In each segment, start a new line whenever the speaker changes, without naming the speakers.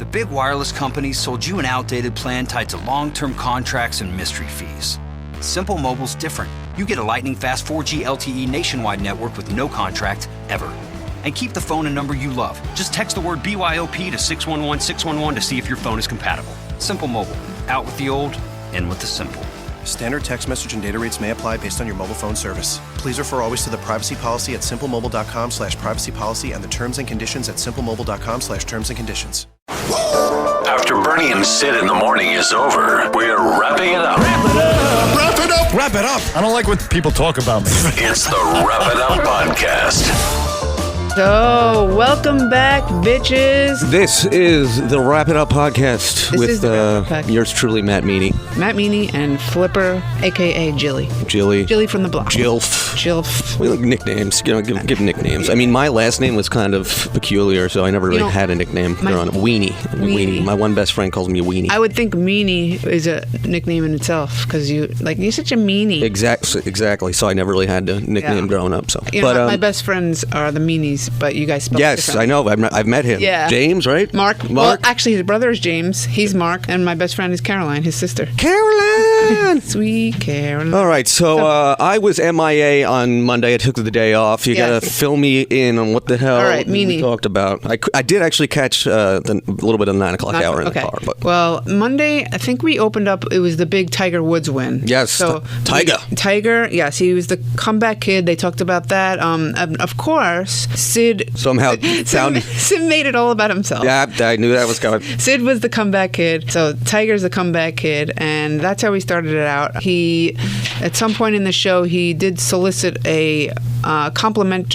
The big wireless companies sold you an outdated plan tied to long-term contracts and mystery fees. Simple Mobile's different. You get a lightning-fast 4G LTE nationwide network with no contract, ever. And keep the phone and number you love. Just text the word BYOP to 611-611 to see if your phone is compatible. Simple Mobile. Out with the old, in with the simple.
Standard text message and data rates may apply based on your mobile phone service. Please refer always to the privacy policy at simplemobile.com/privacypolicy and the terms and conditions at simplemobile.com/terms and conditions.
After Bernie and Sid in the morning is over, we're wrapping it up.
Wrap it up! Wrap it up!
Wrap it up! I don't like when people talk about me.
It's the Wrap It Up Podcast.
So, welcome back, bitches.
This is the Wrap It Up Podcast with yours truly, Matt Meany.
Matt Meany and Flipper, a.k.a. Jilly.
Jilly
from the block.
Jilf. We like nicknames. Give nicknames. I mean, my last name was kind of peculiar, so I never really had a nickname growing up. Weenie. My one best friend calls me Weenie.
I would think Meanie is a nickname in itself, because you're such a meanie.
Exactly. So I never really had a nickname growing up. So,
my best friends are the Meanies, but you guys spell it differently.
I know. I've met him.
Yeah.
James, right?
Mark. Well, actually, his brother is James. He's Mark, and my best friend is Caroline, his sister.
Caroline!
Sweet Caroline.
All right, so I was MIA on Monday. I took the day off. You got to fill me in on what the hell we talked about. I did actually catch a little bit of the 9 o'clock hour in the car. But.
Well, Monday, I think we opened up, it was the big Tiger Woods win.
Yes,
so
Tiger,
yes, he was the comeback kid. They talked about that. Of course, Sid
somehow
Sid made it all about himself.
Yeah, I knew that was coming.
Sid was the comeback kid. So Tiger's the comeback kid, and that's how we started it out. He, at some point in the show, he did solicit a compliment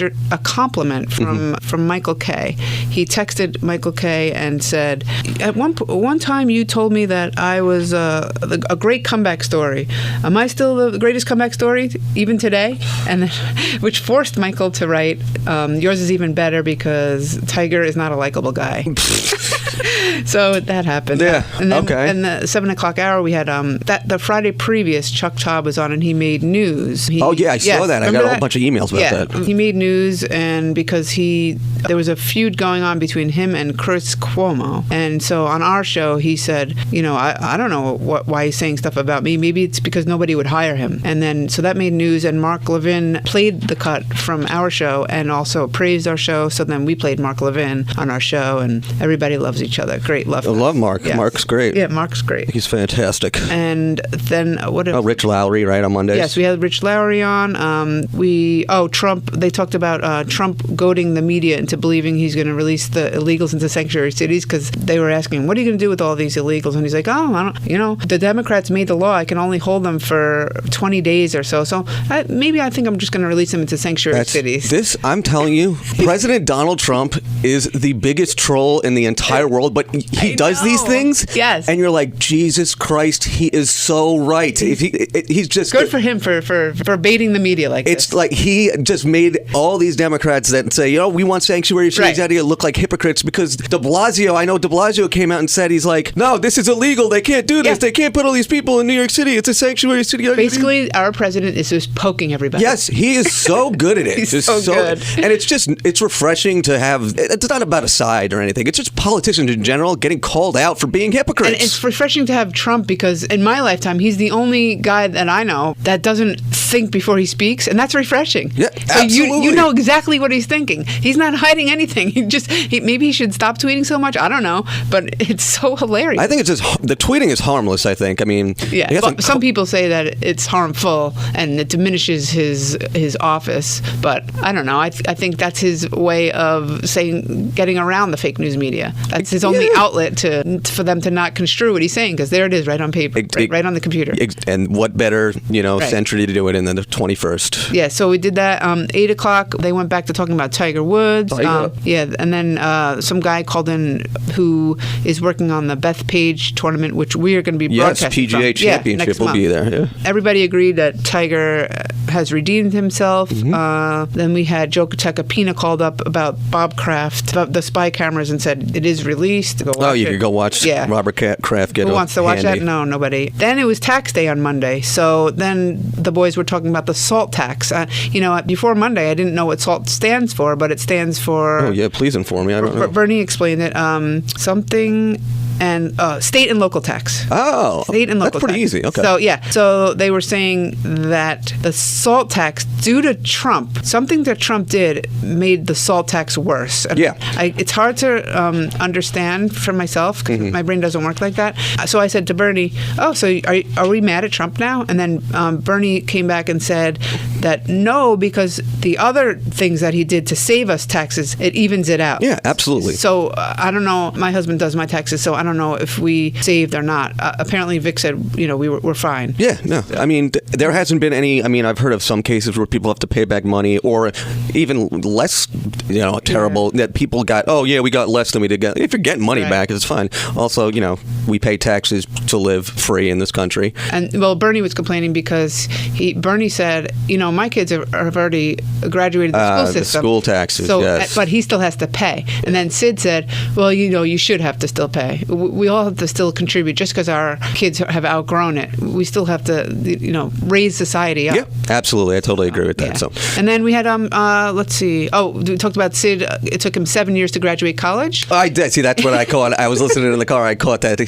from Michael Kay. He texted Michael Kay and said, "At one time you told me that I was a great comeback story. Am I still the greatest comeback story even today?" And then, which forced Michael to write, "Yours is even better because Tiger is not a likable guy." So that happened.
Yeah.
And then in the 7 o'clock hour, we had the Friday previous, Chuck Todd was on and he made news.
I saw that. I got a whole bunch of emails about that.
He made news, and because there was a feud going on between him and Chris Cuomo. And so on our show, he said, I don't know why he's saying stuff about me. Maybe it's because nobody would hire him. And then, so that made news, and Mark Levin played the cut from our show and also praised our show. So then we played Mark Levin on our show, and everybody loves each other. Great love.
I love Mark. Yes. Mark's great.
Yeah, Mark's great.
He's fantastic.
And then
Rich Lowry, right, on Mondays?
Yes, we had Rich Lowry on. Trump. They talked about Trump goading the media into believing he's going to release the illegals into sanctuary cities, because they were asking, "What are you going to do with all these illegals?" And he's like, "Oh, I don't. The Democrats made the law. I can only hold them for 20 days or so. So I think I'm just going to release them into sanctuary cities."
I'm telling you, President Donald Trump is the biggest troll in the entire world, but he does these things.
Yes.
And you're like, Jesus Christ, he is so right. He's just
good for him for baiting the media like
this.
It's
like he just made all these Democrats that say, we want sanctuary cities out here look like hypocrites, because De Blasio came out and said, he's like, no, this is illegal. They can't do this. Yeah. They can't put all these people in New York City. It's a sanctuary city.
Basically, our president is just poking everybody.
Yes, he is so good at it.
He's so good.
And it's refreshing to have, it's not about a side or anything. It's just politicians in general getting called out for being hypocrites.
And it's refreshing to have Trump, because in my lifetime, he's the only guy that I know that doesn't think before he speaks, and that's refreshing.
Yeah,
so
absolutely.
You know exactly what he's thinking. He's not hiding anything. Maybe he should stop tweeting so much. I don't know, but it's so hilarious.
I think it's just the tweeting is harmless. I think. I mean,
but some people say that it's harmful and it diminishes his office. But I don't know. I think that's his way of getting around the fake news media. That's his only outlet for them to not construe what he's saying, because there it is, right on paper, right on the computer.
And what better, century to do it in than the 21st?
Yeah. So we did that. 8 o'clock, they went back to talking about Tiger Woods. And then some guy called in who is working on the Bethpage tournament, which we are going to be broadcasting.
Yes, PGA Championship will be there. Yeah.
Everybody agreed that Tiger has redeemed himself. Mm-hmm. Then we had Joe Tecopina called up about Bob Kraft, about the spy cameras, and said it is released. Go watch
You
it.
could go watch Robert Kraft get
Who wants to watch
handy.
that? No, nobody. Then it was tax day on Monday. So then the boys were talking about the SALT tax. Before Monday, I didn't know what SALT stands for, but it stands for...
Oh, yeah, please inform me. I don't know.
Bernie explained it. Something... and state and local tax.
Oh,
state and local
that's pretty
tax.
easy. Okay.
So they were saying that the SALT tax, due to Trump, something that Trump did made the SALT tax worse. And it's hard to understand for myself because my brain doesn't work like that. So I said to Bernie, "Oh, so are we mad at Trump now?" And then Bernie came back and said that no, because the other things that he did to save us taxes, it evens it out.
Yeah, absolutely.
So I don't know. My husband does my taxes, so I don't know if we saved or not. Apparently, Vic said, we're fine.
Yeah, no. I mean, there hasn't been any. I mean, I've heard of some cases where people have to pay back money, or even less, terrible that people got. Oh, yeah, we got less than we did get. If you're getting money back, it's fine. Also, we pay taxes to live free in this country.
And Bernie was complaining because Bernie said, my kids have already graduated the school system.
The school taxes,
so,
yes.
But he still has to pay. And then Sid said, well, you should have to still pay. We all have to still contribute just because our kids have outgrown it. We still have to, raise society up.
Yeah, absolutely. I totally agree with that. So,
and then we had, let's see. Oh, we talked about Sid. It took him 7 years to graduate college.
I did. See, that's what I caught. I was listening in the car. I caught that.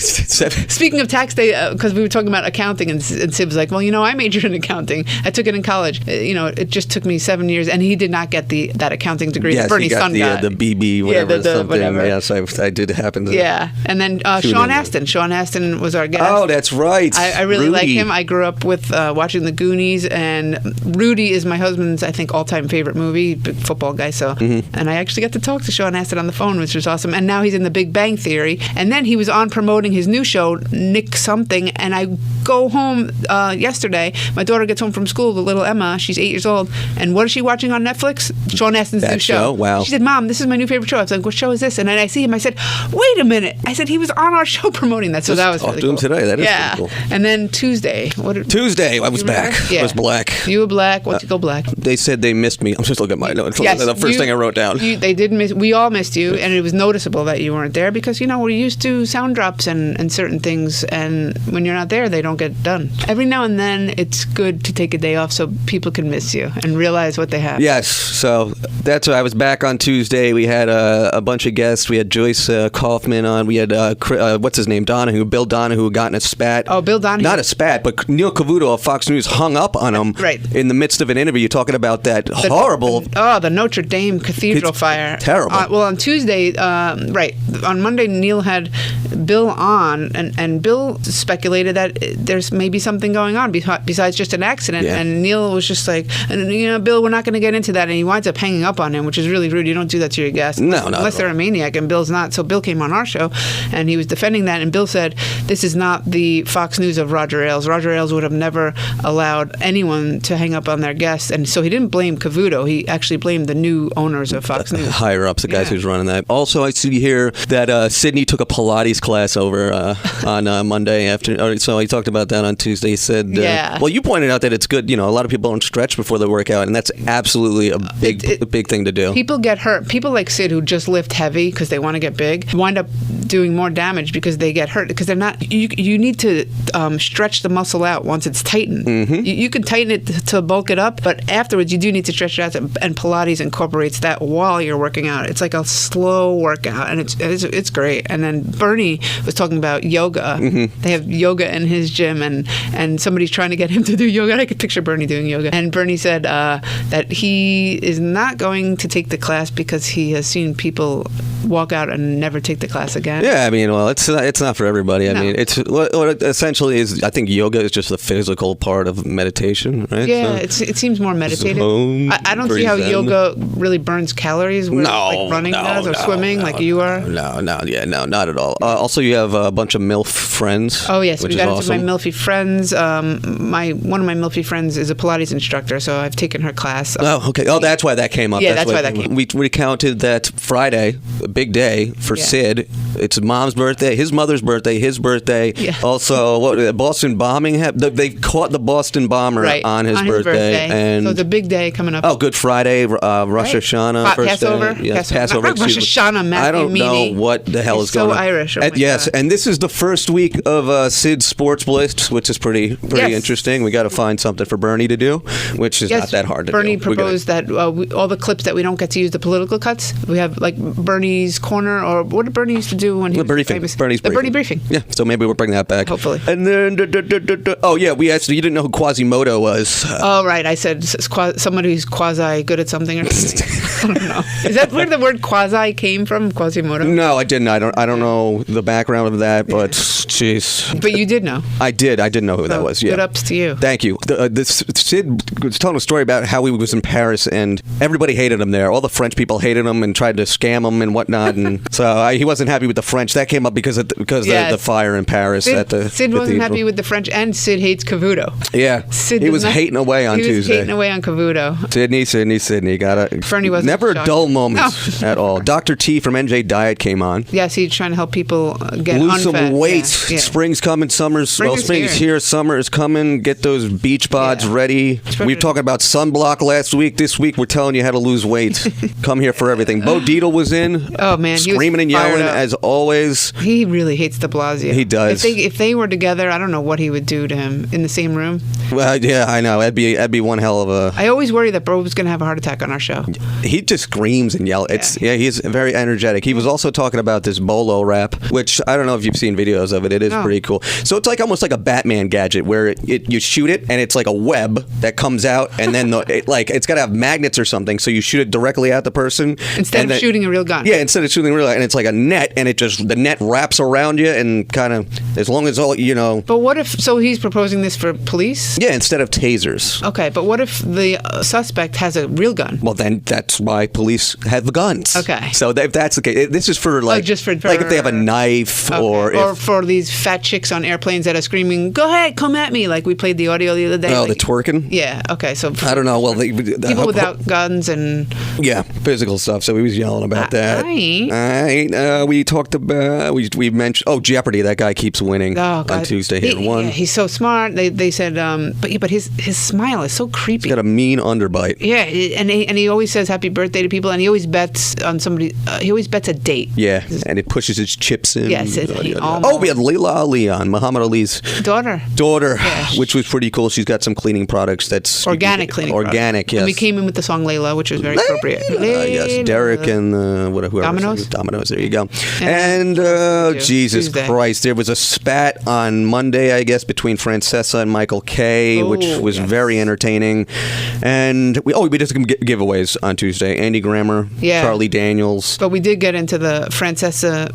Speaking of tax day, because we were talking about accounting, and Sid was like, well, I majored in accounting. I took it in college. It just took me 7 years, and he did not get that accounting degree.
Yes,
Bernie's
he got
son got
the BB, whatever, something.
Whatever.
Yes, I did happen to.
Yeah, and then Sean Astin. Sean Astin was our guest.
Oh, that's right.
I really
Rudy.
like him. I grew up with watching The Goonies, and Rudy is my husband's, I think, all-time favorite movie. Big football guy, so. And I actually got to talk to Sean Astin on the phone, which was awesome. And now he's in The Big Bang Theory. And then he was on promoting his new show, Nick Something. And I go home yesterday. My daughter gets home from school, the little Emma. She's 8 years old. And what is she watching on Netflix? Sean Astin's new show.
Wow.
She said, Mom, this is my new favorite show. I was like, what show is this? And then I see him. I said, wait a minute. I said, he was on our show promoting that. So that was really
cool. Talk to him today. That is pretty cool.
And then Tuesday.
Tuesday, I was back.
Yeah.
I was black.
You were black. What'd you go black?
They said they missed me. I'm just looking at my notes.
Yes,
the first thing I wrote down.
They did miss. We all missed you, and it was noticeable that you weren't there because we're used to sound drops and certain things, and when you're not there, they don't get done. Every now and then, it's good to take a day off so people can miss you and realize what they have.
Yes, so that's why I was back on Tuesday. We had a bunch of guests. We had Joyce Kaufman on. We had what's his name, Bill Donahue, who got in a spat.
Oh, Bill Donahue.
Not a spat, but Neil Cavuto of Fox News hung up on him in the midst of an interview talking about that horrible...
the Notre Dame Cathedral fire.
Terrible.
Well, on Tuesday, on Monday, Neil had Bill on, and Bill speculated that there's maybe something going on besides just an accident.
Yeah.
And Neil was just like, Bill, we're not going to get into that. And he winds up hanging up on him, which is really rude. You don't do that to your guests.
No,
unless they're a maniac, and Bill's not. So Bill came on our show, and he was defending that. And Bill said, this is not the Fox News of Roger Ailes. Roger Ailes would have never allowed anyone to hang up on their guests. And so he didn't blame Cavuto. He actually blamed the new owners of Fox News.
Higher ups, the guys who's running that. Also, I see here that Sydney took a Pilates class over on Monday afternoon. So he talked about that on Tuesday. He said, well, you pointed out that it's good. A lot of people don't stretch before they work out, and that's absolutely a big thing to do.
People get hurt. People like Sid, who just lift heavy because they want to get big, wind up doing more damage because they get hurt because they're not. You need to stretch the muscle out once it's tightened.
Mm-hmm.
You can tighten it to bulk it up, but afterwards you do need to stretch it out. And Pilates incorporates that while you're working out. It's like a slow workout, and it's great. And then Bernie was talking about yoga. Mm-hmm. They have yoga in his gym, and somebody's trying to get him to do yoga. I could picture Bernie doing yoga. And Bernie said that he is not going to take the class because he has seen people walk out and never take the class again.
Yeah, I mean, well, it's not for everybody. I mean, it's what it essentially is. I think yoga is just the physical part of meditation, right?
Yeah,
so,
it seems more meditative. I don't see how yoga really burns calories. Like running does or swimming like you are.
No, not at all. Also, you have a bunch of MILF friends.
Oh yes,
which
we
is
got
awesome.
into my MILFy friends. One of my MILFy friends is a Pilates instructor, so I've taken her class.
Oh, okay. Oh, that's why that came up.
Yeah, that's why that came up.
We recounted that Friday, a big day for
Yeah.
Sid. It's mom's birthday, his mother's birthday, his birthday.
Yeah.
Also, what Boston bombing happened. They caught the Boston bomber
Right,
on his birthday. And
so it's a big day coming up.
oh, Good Friday, Rosh Hashanah, first
Passover?
day. Yes,
Passover. Not Rosh
excuse me.
Hashanah, Matthew
I don't
Meany.
know what the hell
You're
is going
so
on.
Irish. Oh my
Yes,
God.
and this is the first week of Sid's Sports Blitz, which is pretty
Yes.
interesting. We got to find something for Bernie to do, which is
Yes,
not that hard to
Bernie
do.
proposed that all the clips that we don't get to use the political cuts, we have like Bernie's Corner, or what did Bernie used to do when he
The
was
briefing.
famous?
Bernie's
the Bernie briefing.
Yeah, so maybe we'll bring that back.
Hopefully.
And then, oh yeah, we actually, you didn't know who Quasimodo was.
Oh right, I said somebody who's quasi good at something or something. I don't know. Is that where the word quasi came from? Quasimodo?
No, I didn't. I don't know the background of that, but jeez.
But you did know.
I did know who that
So,
was. Yeah.
good ups to you.
Thank you. Sid was telling a story about how he was in Paris and everybody hated him there. All the French people hated him and tried to scam him and whatnot. And so he wasn't happy with the French. That came up because of
Yes.
the fire in Paris at the
Sid wasn't
cathedral.
happy with the French, and Sid hates Cavuto.
Yeah,
Sid
he
does
was
not-
hating away on
he was
Tuesday.
hating away on Cavuto.
Sydney.
Fernie wasn't
never a
shocked.
dull moment
No.
at all. Dr. T from NJ Diet came on.
Yes, he's trying to help people get
Lose
unfat.
some weight.
Yeah, yeah.
Spring's coming. Spring is here. Summer is coming. Get those beach pods
Yeah.
ready.
It's
We
ready
were talking about sunblock last week. This week we're telling you how to lose weight. Come here for everything. Bo Dietl was in.
Oh, man, he was
screaming and
fired
yelling
up.
as always.
He really hates De Blasio.
He does.
If they were together, I don't know what he would do to him in the same room.
Well, yeah, I know. That'd be one hell of a.
I always worry that Bro was going to have a heart attack on our show.
He just screams and yells. He's very energetic. He was also talking about this bolo wrap, which I don't know if you've seen videos of it. It is
No.
pretty cool. So it's like almost like a Batman gadget where you shoot it and it's like a web that comes out, and then it's got to have magnets or something. So you shoot it directly at the person
Instead
and
of
then-
shooting a real gun.
Yeah, instead of shooting real, and it's like a net, and the net wraps around you, and kind of as long as all you know.
But what if, so he's proposing this for police?
Yeah, instead of tasers.
Okay, but what if the suspect has a real gun?
Well, then that's why police have the guns.
Okay.
So if that's the case, this is for like
just for-
like if they have a knife
Okay.
or if,
for these fat chicks on airplanes that are screaming, "Go ahead, come at me!" Like we played the audio the other day.
oh,
like,
the twerking.
Yeah. Okay. So
I don't know. Well,
people without guns and
yeah, physical stuff. So he was yelling about that. We talked about we mentioned Jeopardy. That guy keeps winning
oh god,
on Tuesday. He won.
Yeah, he's so smart. They said, but his smile is so creepy.
He's got a mean underbite.
Yeah, and he always says happy birthday to people, and he always bets on somebody. He always bets a date.
Yeah, and it pushes his chips in.
Yes,
we had Leila Ali on, Muhammad Ali's
daughter,
yeah, which was pretty cool. She's got some cleaning products that's
organic cleaning.
Organic,
products.
yes.
And we came in with the song Layla, which was very appropriate.
Yes, Derek and whoever. Domino's. There you go. And Jesus
Tuesday.
Christ, there was a spat on Monday, I guess, between Francesa and Michael Kay, which was very entertaining. And we did some giveaways on Tuesday. Andy Grammer, Charlie Daniels.
But we did get into the Francesa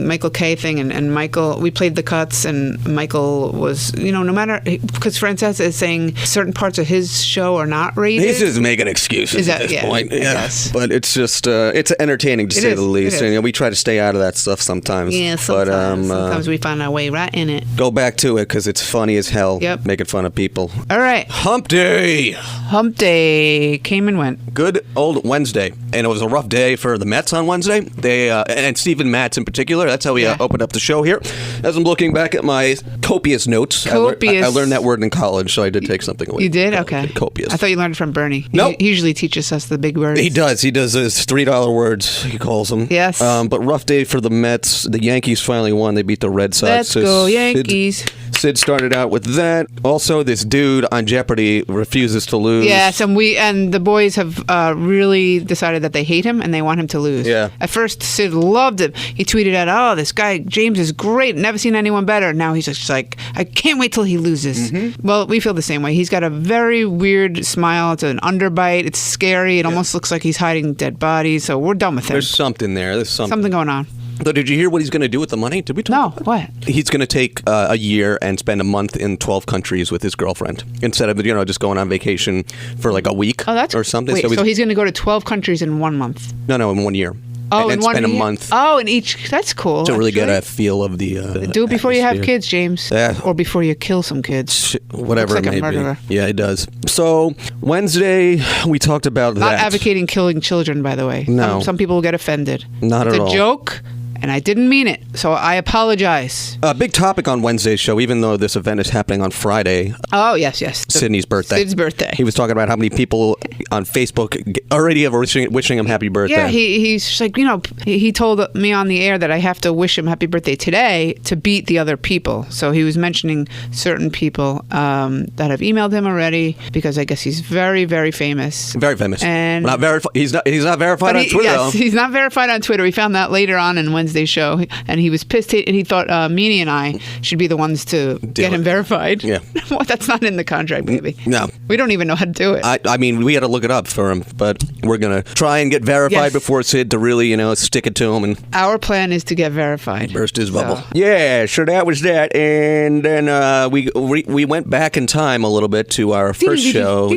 Michael Kay thing, and Michael. We played the cuts, and Michael was, no matter, because Francesa is saying certain parts of his show are not rated.
He's just making excuses at this point.
I guess.
But it's just it's entertaining to say the least. And we try to stay out of that stuff sometimes.
Yeah, sometimes. Sometimes we find our way right in it.
Go back to it because it's funny as hell.
Yep.
Making fun of people.
All right.
Hump Day.
Hump Day came and went.
Good old Wednesday. And it was a rough day for the Mets on Wednesday. They and Steven Matz in particular. That's how we opened up the show here. As I'm looking back at my copious notes. I learned that word in college, so I did take something away.
You did? Okay.
Copious.
I thought you learned it from Bernie.
Nope.
He usually teaches us the big words.
He does. He does his $3 words, he calls them.
Yes.
But rough day for the Mets. The Yankees finally won. They beat the Red Sox.
Let's go, Yankees.
Sid started out with that. Also, this dude on Jeopardy refuses to lose.
Yes, and the boys have really decided that they hate him and they want him to lose.
Yeah.
At first, Sid loved him. He tweeted out, "Oh, this guy James is great. Never seen anyone better." Now he's just like, "I can't wait till he loses."
Mm-hmm.
Well, we feel the same way. He's got a very weird smile. It's an underbite. It's scary. It almost looks like he's hiding dead bodies. So we're done with him.
There's something there. There's
something going on.
So did you hear what he's going to do with the money? Did we talk about
what?
He's going to take a year and spend a month in 12 countries with his girlfriend instead of just going on vacation for like a week or something.
Wait, so he's going to go to 12 countries in 1 month?
No, in 1 year. and then
in one
spend a
year?
month
Oh, in each. That's cool.
to really get
actually.
a feel of the.
Do it before you have
atmosphere.
kids, James.
Yeah.
Or before you kill some kids.
Whatever
Looks like
it
a
may
murderer.
be. Yeah, it does. So Wednesday we talked about
Not
that.
advocating killing children, by the way.
No.
Some people will get offended.
Not
it's
at
a
all.
joke, and I didn't mean it. So I apologize.
A big topic on Wednesday's show, even though this event is happening on Friday,
Oh, yes.
Sydney's birthday.
Sid's birthday.
He was talking about how many people on Facebook already are wishing him happy birthday.
Yeah, he's just like, he told me on the air that I have to wish him happy birthday today to beat the other people. So he was mentioning certain people that have emailed him already because I guess he's very, very famous.
Very famous.
And
not he's not verified on Twitter,
yes,
though.
he's not verified on Twitter. We found that later on in Wednesday's show, and he was pissed. And he thought Meanie and I should be the ones to get him verified.
Yeah.
Well, that's not in the contract, baby.
No.
We don't even know how to do it.
I mean, we had to look it up for him, but we're going to try and get verified
Yes.
before Sid to really, stick it to him and
Our plan is to get verified.
burst his
So-
bubble. Yeah, so that was that. And then we went back in time a little bit to our first show,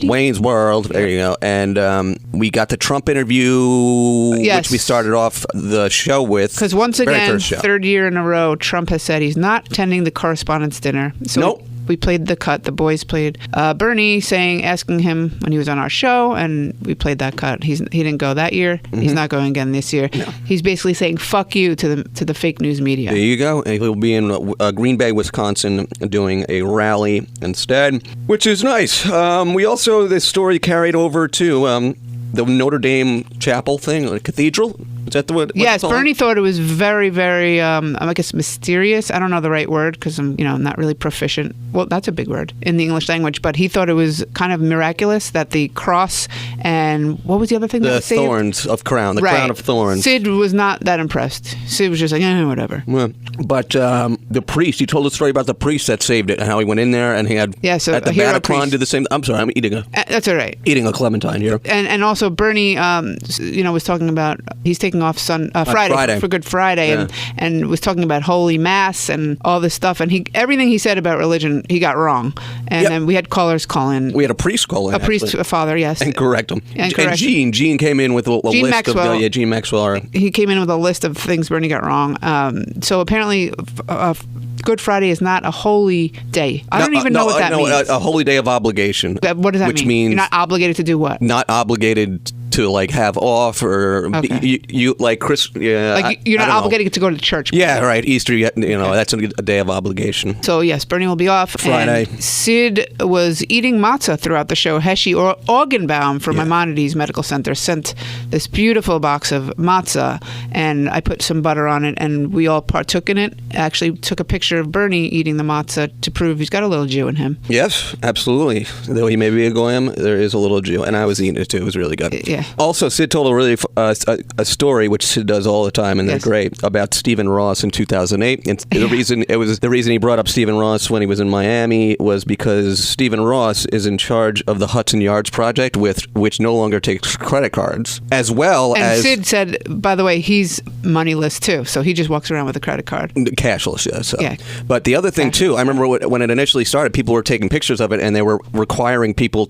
Wayne's World. There you go. And we got the Trump interview,
Yes.
which we started off the show with.
Because once
Very
again,
first show.
third year in a row, Trump has said he's not attending the correspondence dinner. So
Nope.
we played the cut. The boys played Bernie asking him when he was on our show, and we played that cut. He didn't go that year.
Mm-hmm.
He's not going again this year. He's basically saying "fuck you" to the fake news media.
There you go. And he'll be in Green Bay, Wisconsin, doing a rally instead, which is nice. We also, this story carried over to the Notre Dame chapel thing, the cathedral. Is that the word?
Yes, Bernie thought it was very, very, I guess, mysterious. I don't know the right word because I'm, not really proficient. Well, that's a big word in the English language. But he thought it was kind of miraculous that the cross and what was the other thing? that
The
was saved?
thorns of crown, the crown of thorns.
Sid was not that impressed. Sid was just like, whatever.
Yeah. But the priest, he told the story about the priest that saved it and how he went in there and he had
So
at the
a hero
Bataclan
priest.
did the same. I'm sorry, I'm eating
That's all right.
a clementine here.
And also Bernie, was talking about he's taking off Friday. For Good Friday,
Yeah.
and was talking about Holy Mass and all this stuff. And everything he said about religion, he got wrong. And
Yep.
then we had callers call in.
We had a priest call in.
A priest,
actually,
a father, yes.
and correct him.
And correct.
Gene came in with a
Gene
list
Maxwell.
of Gene Maxwell.
He came in with a list of things Bernie got wrong. So apparently, Good Friday is not a holy day. I don't even know what that means.
A holy day of obligation.
What does that
which
mean?
means
You're not obligated to do what?
not obligated to have off or
Okay.
you like Chris. Yeah,
Like you're
I
not
don't know.
obligated to go to church.
Yeah, right. Easter, that's a day of obligation.
So yes, Bernie will be off.
Friday.
And Sid was eating matzah throughout the show. Heshi Orgenbaum from Maimonides Medical Center sent this beautiful box of matzah, and I put some butter on it, and we all partook in it. Actually, took a picture of Bernie eating the matzah to prove he's got a little Jew in him.
Yes, absolutely. Though he may be a goyim, there is a little Jew, and I was eating it too. It was really good.
Yeah.
Also, Sid told a really a story, which Sid does all the time, and
Yes.
they're great, about Stephen Ross in 2008. And the reason he brought up Stephen Ross when he was in Miami was because Stephen Ross is in charge of the Hudson Yards project, which no longer takes credit cards, as well
And
as
Sid said, by the way, he's moneyless too, so he just walks around with a credit card.
cashless. Yeah. So.
Yeah.
But the other thing
Cashless.
too, I remember when it initially started, people were taking pictures of it, and they were requiring people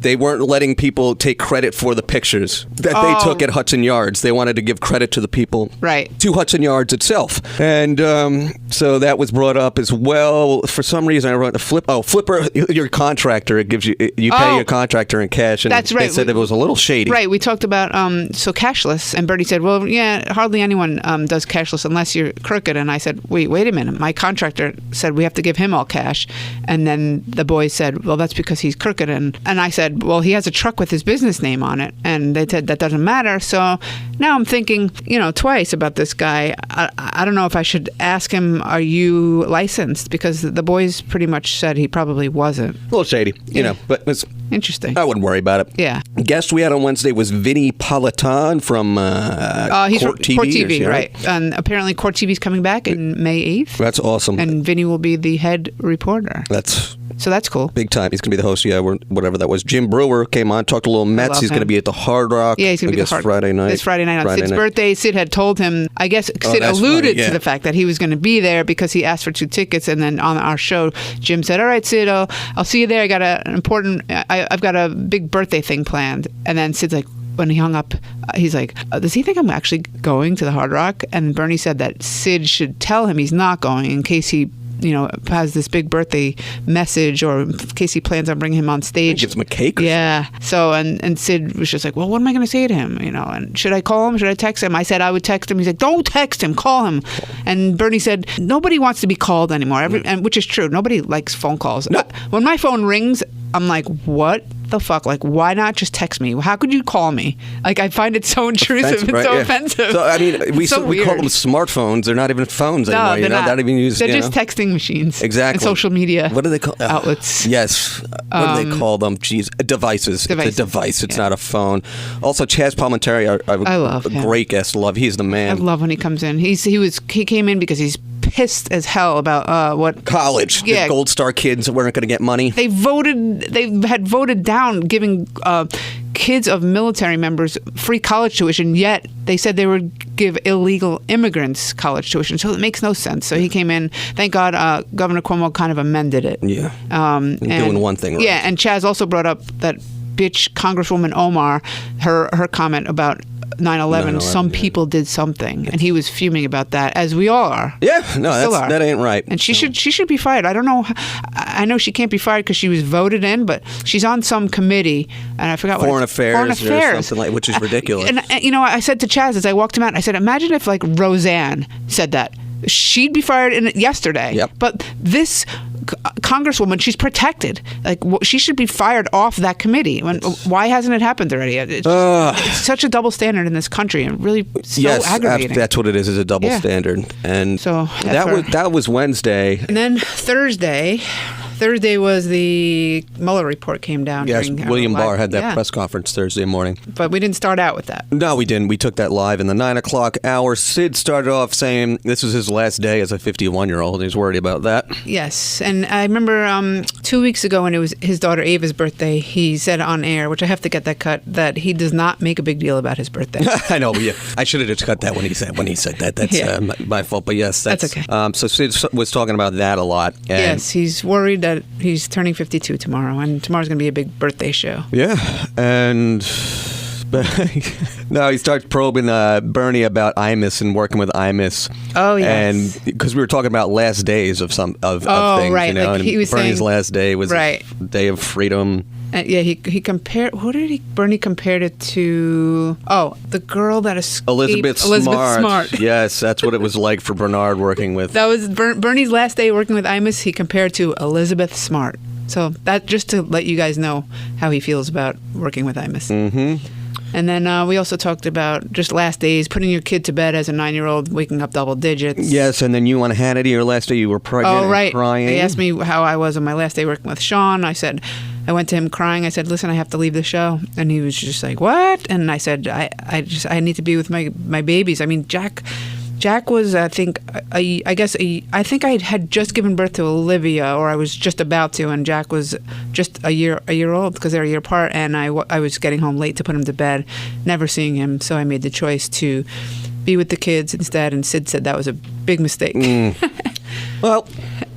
they weren't letting people take credit for the pictures that they took at Hudson Yards. They wanted to give credit to the people,
Right.
to Hudson Yards itself. And so that was brought up as well. For some reason, I wrote a Flipper, your contractor, it gives you pay your contractor in cash, and
That's right.
they said it was a little shady.
Right, we talked about so cashless, and Bertie said, well, yeah, hardly anyone does cashless unless you're crooked. And I said, wait a minute, my contractor said we have to give him all cash. And then the boys said, well, that's because he's crooked. And I said, well, he has a truck with his business name on it. And they said that doesn't matter. So now I'm thinking, twice about this guy. I don't know if I should ask him, are you licensed? Because the boys pretty much said he probably wasn't.
A little shady, but it's
Interesting.
I wouldn't worry about it.
Yeah.
Guest we had on Wednesday was Vinny Politan from
He's
Court TV.
Court TV,
yeah.
right? And apparently Court TV is coming back in May 8th.
That's awesome.
And Vinny will be the head reporter. So that's cool.
Big time. He's going to be the host, whatever that was. Jim Brewer came on, talked a little Mets.
love
He's going to
him.
be at the Hard Rock.
Yeah, he's going to be the hard
Friday night.
This Friday night on Sid's birthday. Sid had told him, I guess Sid
that's
alluded
funny, yeah.
to the fact that he was going to be there because he asked for 2 tickets. And then on our show, Jim said, all right, Sid, I'll see you there. I've got a big birthday thing planned. And then Sid's like, when he hung up, he's like, does he think I'm actually going to the Hard Rock? And Bernie said that Sid should tell him he's not going in case he, has this big birthday message, or in case he plans on bringing him on stage.
Gives him a cake?
Yeah. So, and Sid was just like, well, what am I going to say to him? And should I call him? Should I text him? I said I would text him. He's like, don't text him, call him. And Bernie said, nobody wants to be called anymore, and which is true. Nobody likes phone calls.
No.
When my phone rings, I'm like, what the fuck? Like, why not just text me? How could you call me? Like, I find it so intrusive. It's so offensive.
So, I mean, we call them smartphones. They're not even phones anymore.
They're not even
used.
They're just texting machines.
Exactly.
And social media.
What do they call
outlets?
Yes. What do they call them? Jeez, devices. It's a device. It's not a phone. Also, Chaz Palminteri,
I love him.
Great guest. He's the man.
I love when he comes in. He came in because he's pissed as hell about what
college.
Yeah,
the Gold Star kids weren't going to get money.
They had voted down giving kids of military members free college tuition, yet they said they would give illegal immigrants college tuition. So it makes no sense. So he came in. Thank God Governor Cuomo kind of amended it.
Yeah. Doing one thing right.
Yeah, and Chaz also brought up that bitch Congresswoman Omar, her comment about 9/11, some people did something, and he was fuming about that, as we all are.
Yeah, no, that ain't right.
And she should be fired. I don't know. I know she can't be fired because she was voted in, but she's on some committee, and I forgot
Foreign Affairs or something like, which is ridiculous.
And I said to Chaz as I walked him out, I said, imagine if like Roseanne said that. She'd be fired yesterday.
Yep.
But this Congresswoman, she's protected. Like, she should be fired off that committee. Why hasn't it happened already? It's such a double standard in this country, and really so aggravating.
That's what it is a double standard. And
so
that was Wednesday.
And then Thursday was the Mueller report came down.
Yes, William Barr had that press conference Thursday morning.
But we didn't start out with that.
No, we didn't. We took that live in the 9 o'clock hour. Sid started off saying this was his last day as a 51-year-old. He's worried about that.
Yes. And I remember 2 weeks ago when it was his daughter Ava's birthday, he said on air, which I have to get that cut, that he does not make a big deal about his birthday.
I know. But I should have just cut that when he said that. That's my fault. But yes, that's
okay.
So Sid was talking about that a lot. And
yes, he's worried that he's turning 52 tomorrow, and tomorrow's going to be a big birthday show.
Yeah, and no, he starts probing Bernie about Imus and working with Imus.
Oh, yes.
And because we were talking about last days of things,
right.
Like
and he was
Bernie's
saying,
last day was
right.
a day of freedom.
Yeah, he compared. Bernie compared it to? Oh, the girl that escaped.
Elizabeth Smart. Yes, that's what it was like for Bernard working with.
That was Bernie's last day working with Imus. He compared to Elizabeth Smart. So that just to let you guys know how he feels about working with Imus.
Mm-hmm.
And then we also talked about just last days, putting your kid to bed as a 9-year-old, waking up double digits.
Yes, and then you on Hannity, your last day you were pregnant and crying.
They asked me how I was on my last day working with Sean. I said, I went to him crying. I said, listen, I have to leave the show. And he was just like, what? And I said, I need to be with my babies. I mean, Jack was, I think I think I had just given birth to Olivia, or I was just about to, and Jack was just a year old because they're a year apart, and I was getting home late to put him to bed, never seeing him, so I made the choice to be with the kids instead, and Sid said that was a big mistake.
Well,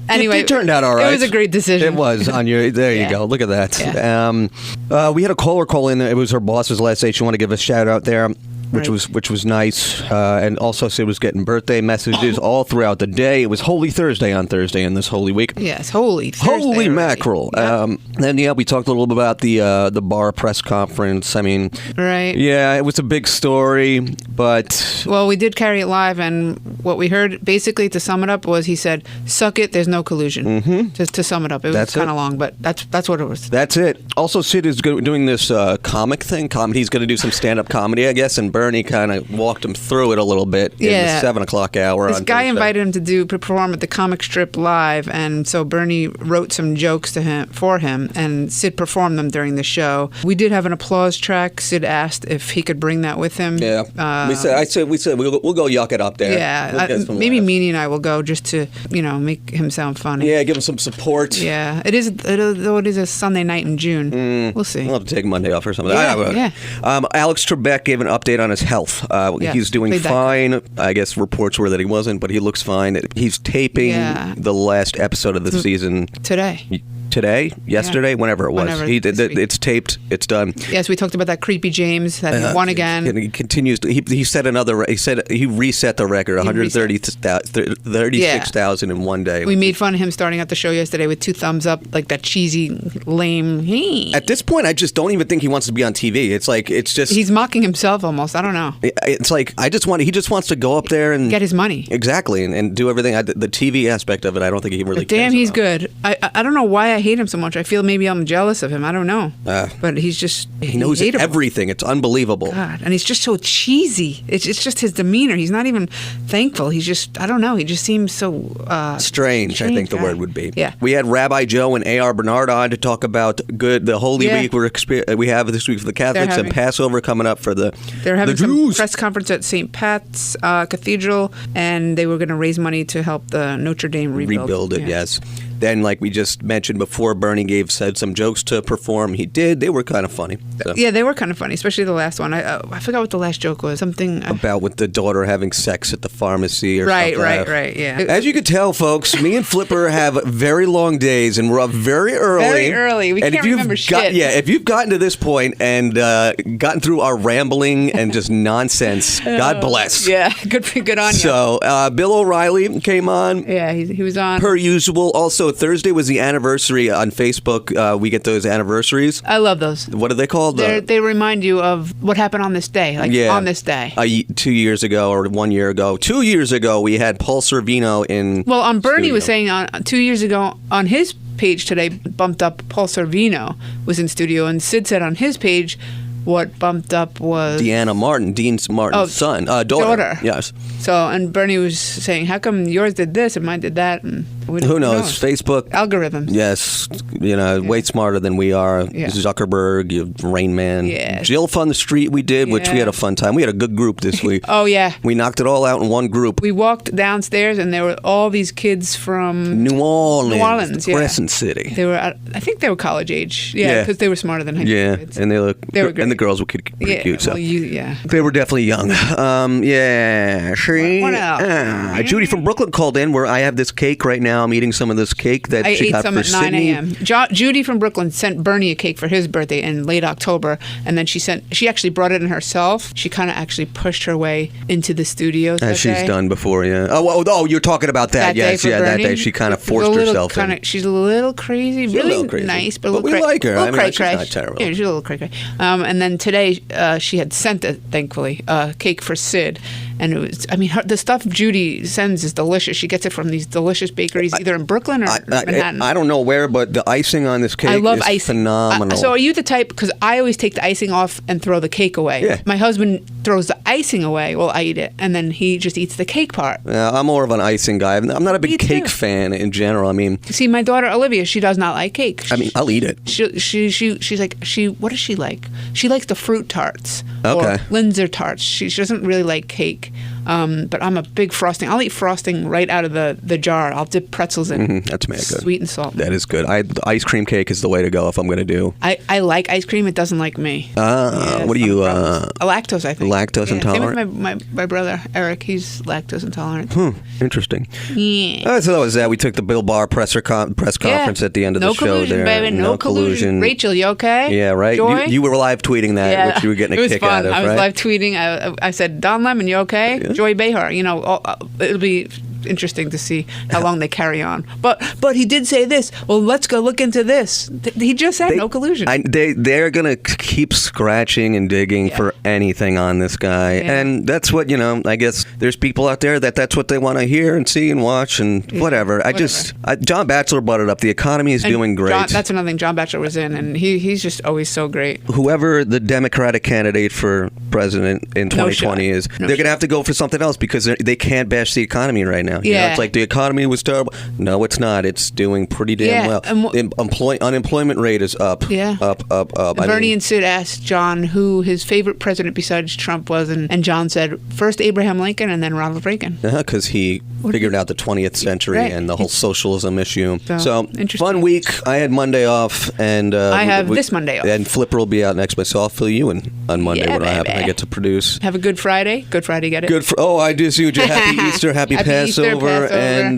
anyway,
it turned out all right.
It was a great decision.
It was on your. There you go. Look at that.
Yeah.
We had a caller call in. It was her boss's last day. She wanted to give a shout out there. Which was nice, and also Sid was getting birthday messages all throughout the day. It was Holy Thursday on Thursday in this Holy Week.
Yes, Holy Thursday.
Holy mackerel!
Yep.
Then we talked a little bit about the Barr press conference. I mean,
right? Yeah,
it was a big story, but
we did carry it live, and what we heard basically to sum it up was he said, "Suck it, there's no collusion." Mm-hmm. Just to sum it up, it was kind of long, but that's what it was.
That's it. Also, Sid is doing this comic thing. He's going to do some stand-up comedy, I guess, and Bernie kind of walked him through it a little bit in the 7 o'clock hour.
This guy invited him to perform at the comic strip live, and so Bernie wrote some jokes for him, and Sid performed them during the show. We did have an applause track. Sid asked if he could bring that with him.
Yeah, we said we'll go yuck it up there.
Yeah, maybe Meanie and I will go just to make him sound funny.
Yeah, give him some support.
Yeah, it is a Sunday night in June. We'll see.
We'll have to take Monday off or something.
Yeah.
Alex Trebek gave an update on his health. He's doing fine. I guess reports were that he wasn't, but he looks fine. He's taping the last episode of the season
today.
today, yesterday, whenever it was.
Whenever
He
this
did.
week.
It's taped. It's done.
Yes, we talked about that creepy James that he won again.
And he continues. He set another. He said he reset the record. 136,000 in one day.
We made fun of him starting out the show yesterday with 2 thumbs up, like that cheesy, lame.
At this point, I just don't even think he wants to be on TV. It's like it's just.
He's mocking himself almost. I don't know.
It's like he just wants to go up there and
Get his money.
Exactly, and do everything. The TV aspect of it, I don't think he really.
But damn,
cares
he's
about.
good. I don't know why I hate him so much. I feel maybe I'm jealous of him. I don't know. But he's just
He knows
hateable.
everything. It's unbelievable.
God, and he's just so cheesy. It's just his demeanor. He's not even thankful. He's just, I don't know. He just seems so
Strange, I think the
guy.
word would be.
Yeah.
We had Rabbi Joe and A.R. Bernard on to talk about the Holy
Yeah.
Week we have this week for the Catholics and
having-
Passover coming up for the
They're having
the
some
Jews.
press conference at St. Pat's Cathedral, and they were going to raise money to help the Notre Dame rebuild.
it,
Yeah.
yes. Then, like we just mentioned before, Bernie said some jokes to perform. He did. They were kind of funny. So.
Yeah, they were kind of funny, especially the last one. I forgot what the last joke was. Something
About with the daughter having sex at the pharmacy or
Right,
something.
right. Yeah.
As you can tell, folks, me and Flipper have very long days, and we're up very early.
Very early. We
and
can't remember shit.
Yeah, if you've gotten to this point and gotten through our rambling and just nonsense, God bless.
Yeah, good on you.
So, Bill O'Reilly came on.
Yeah, he was on.
Per usual. Also, Thursday was the anniversary on Facebook. We get those anniversaries.
I love those.
What are they called?
They remind you of what happened on this day, on this day.
2 years ago or 1 year ago. 2 years ago, we had Paul Sorvino in.
Well, Bernie
studio.
was saying 2 years ago on his page today, bumped up Paul Sorvino was in studio, and Sid said on his page what bumped up was
Deanna Martin, Dean Martin's daughter. Yes.
So, and Bernie was saying, how come yours did this and mine did that? And
Who knows? Facebook.
Algorithms.
Yes. Way smarter than we are.
Yeah.
Zuckerberg, Rain Man.
Yes.
Jill Fun the Street we did, which we had a fun time. We had a good group this week.
Oh, yeah.
We knocked it all out in one group.
We walked downstairs, and there were all these kids from
New Orleans,
yeah.
Crescent City.
They were, I think they were college age. Yeah, because they were smarter than high school
Yeah,
kids.
and they were
great.
and the girls were pretty cute. So
Well, yeah.
they were definitely young.
What else?
Judy from Brooklyn called in where I have this cake right now. I'm eating some of this cake that
I
she
ate
got
some
for
at 9
Sydney.
a.m. Judy from Brooklyn sent Bernie a cake for his birthday in late October, and then she actually brought it in herself. She kind of actually pushed her way into the studio.
As she's done before, yeah. Oh, you're talking about that. Yes,
day for
that
Bernie.
day she kind of
She's a
forced
little
herself in.
She's a little crazy,
She's a
really
little crazy.
nice, but a
But
little
we like her.
Little
I mean, she's
cray-cray.
not terrible.
Yeah, she's a little cray-cray. And then today she had sent thankfully, a cake for Sid. And it was, the stuff Judy sends is delicious. She gets it from these delicious bakeries, either in Brooklyn or Manhattan.
I don't know where, but the icing on this cake
I love
is
icing.
phenomenal.
So are you the type, because I always take the icing off and throw the cake away.
Yeah.
My husband throws the icing away. Well, I eat it, and then he just eats the cake part.
I'm more of an icing guy. I'm not a
Me
big
too.
cake fan in general. I mean,
See, my daughter Olivia, she does not like cake.
I'll eat it.
She's like, what does she like? She likes the fruit tarts
Okay.
or Linzer tarts. She doesn't really like cake. But I'm a big frosting. I'll eat frosting right out of the jar. I'll dip pretzels in.
That's mad good.
Sweet and salt.
That is good. The ice cream cake is the way to go if I'm going to do.
I like ice cream. It doesn't like me.
What are you?
Lactose, I think.
Lactose
Same
intolerant?
with my brother Eric. He's lactose intolerant.
Interesting.
Yeah.
So that was that. We took the Bill Barr press conference at the end of
no
the show
collusion,
there.
baby. No collusion. Rachel, you okay?
Yeah, right.
Joy?
You were live tweeting that,
Yeah.
which you were getting
It
a
was
kick
fun.
out of,
I was
right?
live tweeting. I said, Don Lemon, you okay?
Yeah.
Joy Behar. It'll be interesting to see how long they carry on. But he did say this. Well, let's go look into this. He just said no collusion.
They're gonna keep scratching and digging for anything on this guy, and that's what I guess there's people out there that's what they want to hear and see and watch and whatever. John Batchelor brought it up. The economy is doing great.
That's another thing. John Batchelor was in, and he's just always so great.
Whoever the Democratic candidate for president in 2020 is, they're going to have to go for something else because they can't bash the economy right now.
Yeah.
It's like the economy was terrible. No, it's not. It's doing pretty damn well. The unemployment rate is up.
Yeah.
Up.
Bernie and Sid asked John who his favorite president besides Trump was, and John said first Abraham Lincoln and then Ronald Reagan.
Because he figured out the 20th century
Right.
and the whole socialism issue.
So,
fun week. I had Monday off, and
I have this Monday off.
And Flipper will be out next month, so I'll fill you in on Monday when I
baby.
get to produce.
Have a Good Friday. Good Friday, get it?
Good for I do see you. Happy Easter, happy Passover. Passover, and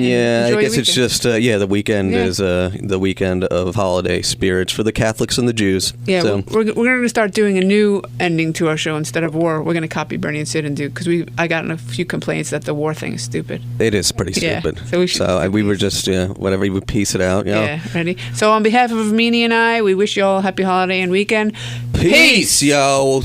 yeah,
Enjoy
I guess
the
it's just the weekend
Yeah.
is the weekend of holiday spirits for the Catholics and the Jews.
Yeah,
so.
we're going to start doing a new ending to our show instead of war. We're going to copy Bernie and Sid and do because I gotten a few complaints that the war thing is stupid.
It is pretty
Yeah,
stupid.
so we should-
we were just whatever you would piece it out.
Yeah, ready. So on behalf of Meanie and I, we wish you all a happy holiday and weekend.
Peace, yo.